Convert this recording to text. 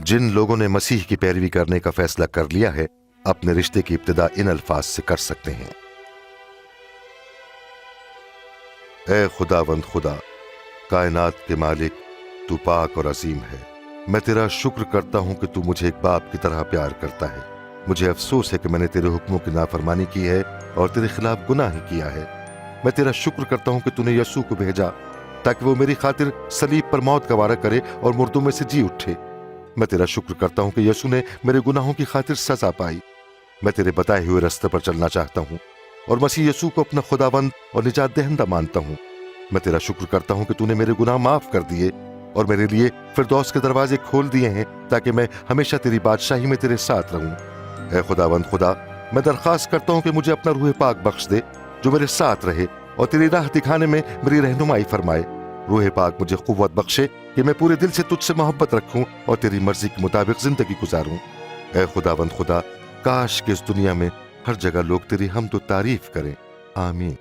जिन लोगों ने मसीह की पैरवी करने का फैसला कर लिया है अपने रिश्ते की इब्तिदा इन अल्फाज से कर सकते हैं। ए खुदावंद खुदा, कायनात के मालिक, तू पाक और अजीम है। मैं तेरा शुक्र करता हूँ कि तू मुझे एक बाप की तरह प्यार करता है। मुझे अफसोस है कि मैंने तेरे हुक्मों की नाफरमानी की है और तेरे खिलाफ गुनाह ही किया है। मैं तेरा शुक्र करता हूँ कि तूने यीशु को भेजा ताकि वो मेरी खातिर सलीब पर मौत का वारा करे और मुर्दों में से जी उठे। मैं तेरा शुक्र करता हूँ कि यीशु ने मेरे गुनाहों की खातिर सजा पाई। मैं तेरे बताए हुए रास्ते पर चलना चाहता हूँ और मसीह यीशु को अपना खुदावंद और निजात दहिंदा मानता हूँ। मैं तेरा शुक्र करता हूँ कि तूने मेरे गुनाह माफ कर दिए और मेरे लिए फिरदौस के दरवाजे खोल दिए हैं ताकि मैं हमेशा तेरी बादशाही में तेरे साथ रहूं। ऐ खुदावंद खुदा, मैं दरख्वास्त करता हूँ कि मुझे अपना रूह पाक बख्श दे जो मेरे साथ रहे और तेरी राह दिखाने में मेरी रहनुमाई फरमाए। रूह पाक मुझे कुव्वत बख्शे कि मैं पूरे दिल से तुझसे मोहब्बत रखूं और तेरी मर्जी के मुताबिक जिंदगी गुजारूं। ऐ खुदावंद खुदा, काश कि इस दुनिया में हर जगह लोग तेरी हमद व तारीफ करें। आमीन।